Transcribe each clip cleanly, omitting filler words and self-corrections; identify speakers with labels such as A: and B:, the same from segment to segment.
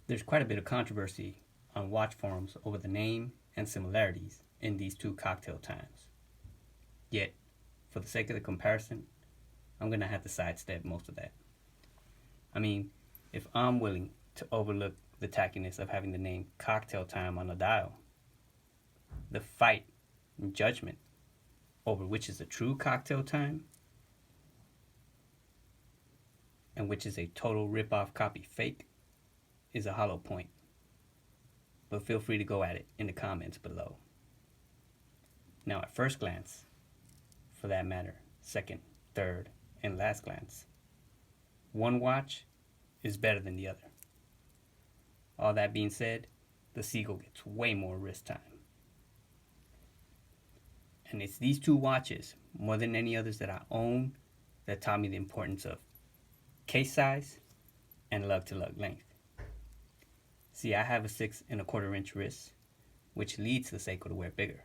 A: There's quite a bit of controversy on watch forums over the name and similarities in these two cocktail times. Yet, for the sake of the comparison, I'm going to have to sidestep most of that. I mean, if I'm willing to overlook the tackiness of having the name cocktail time on the dial, the fight and judgment over which is a true cocktail time and which is a total rip-off copy fake is a hollow point. But feel free to go at it in the comments below. Now, at first glance, for that matter, second, third, and last glance, one watch is better than the other. All that being said, the Sea-Gull gets way more wrist time. And it's these two watches, more than any others that I own, that taught me the importance of case size and lug-to-lug length. See, I have a 6¼ inch wrist, which leads the Seiko to wear bigger.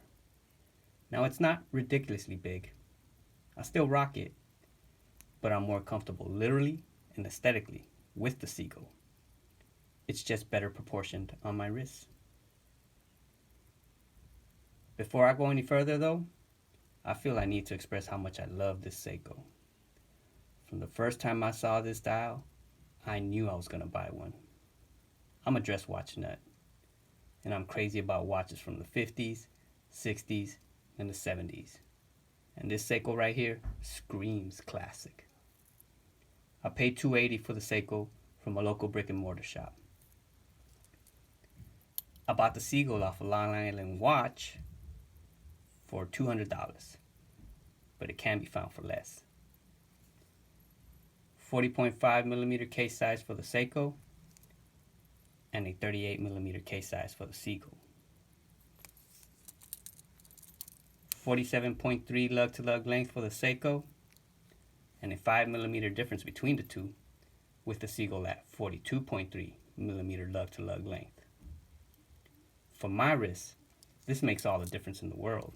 A: Now, it's not ridiculously big. I still rock it, but I'm more comfortable literally and aesthetically with the Sea-Gull. It's just better proportioned on my wrist. Before I go any further though, I feel I need to express how much I love this Seiko. From the first time I saw this dial, I knew I was going to buy one. I'm a dress watch nut, and I'm crazy about watches from the 50s, 60s, and the 70s. And this Seiko right here screams classic. I paid $280 for the Seiko from a local brick and mortar shop. I bought the Sea-Gull off a Long Island watch for $200, but it can be found for less. 40.5mm case size for the Seiko and a 38mm case size for the Sea-Gull. 47.3 lug-to-lug length for the Seiko and a 5mm difference between the two, with the Sea-Gull at 42.3mm lug-to-lug length. For my wrist, this makes all the difference in the world.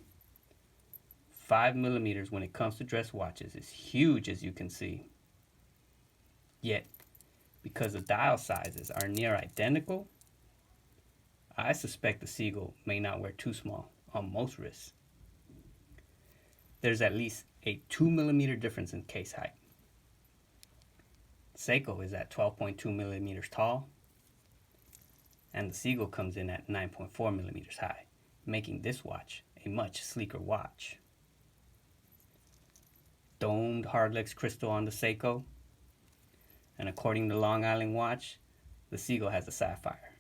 A: 5mm when it comes to dress watches is huge, as you can see. Yet, because the dial sizes are near identical, I suspect the Sea-Gull may not wear too small on most wrists. There's at least a 2mm difference in case height. Seiko is at 12.2mm tall, and the Sea-Gull comes in at 9.4mm high, making this watch a much sleeker watch. Domed hardlex crystal on the Seiko, and according to Long Island Watch, the Sea-Gull has a sapphire,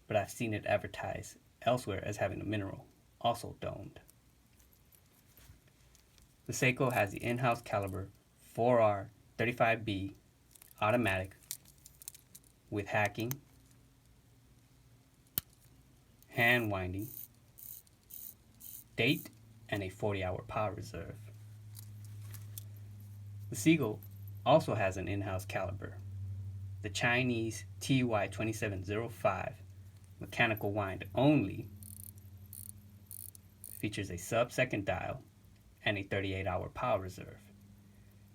A: but I've seen it advertised elsewhere as having a mineral, also domed. The Seiko has the in-house caliber 4R35B automatic with hacking, hand winding, date, and a 40-hour power reserve. The Sea-Gull also has an in-house caliber, the Chinese TY2705 mechanical wind only, features a sub-second dial and a 38-hour power reserve.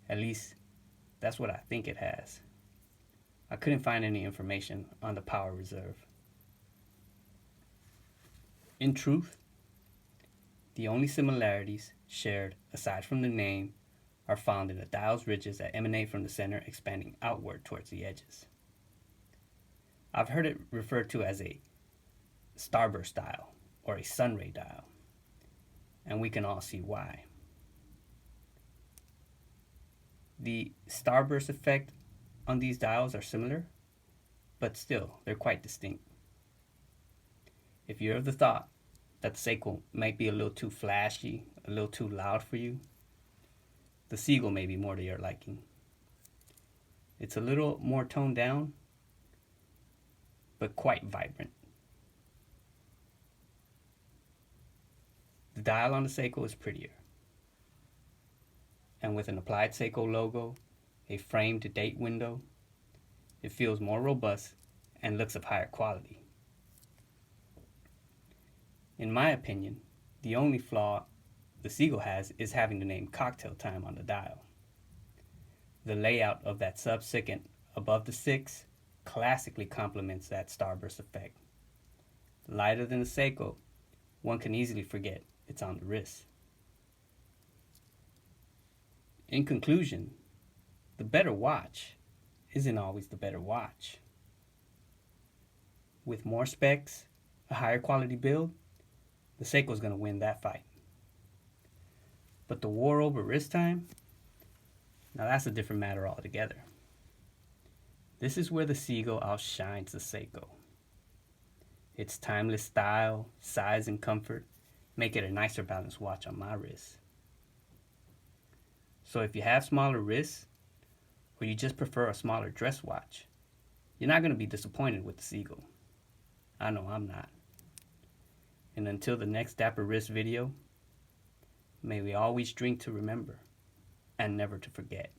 A: At least, that's what I think it has. I couldn't find any information on the power reserve. In truth, the only similarities shared, aside from the name, are found in the dial's ridges that emanate from the center expanding outward towards the edges. I've heard it referred to as a starburst dial or a sunray dial, and we can all see why. The starburst effect on these dials are similar, but still, they're quite distinct. If you're of the thought that the Seiko might be a little too flashy, a little too loud for you, the Sea-Gull may be more to your liking. It's a little more toned down, but quite vibrant. The dial on the Seiko is prettier, and with an applied Seiko logo, a framed date window, it feels more robust and looks of higher quality. In my opinion, the only flaw the Sea-Gull has is having the name Cocktail Time on the dial. The layout of that sub-second above the 6 classically complements that starburst effect. Lighter than the Seiko, one can easily forget it's on the wrist. In conclusion, the better watch isn't always the better watch. With more specs, a higher quality build, the Seiko's going to win that fight. But the war over wrist time, now that's a different matter altogether. This is where the Sea-Gull outshines the Seiko. Its timeless style, size, and comfort make it a nicer balanced watch on my wrist. So if you have smaller wrists, or you just prefer a smaller dress watch, you're not going to be disappointed with the Sea-Gull. I know I'm not. And until the next Dapper Wrist video, may we always drink to remember and never to forget.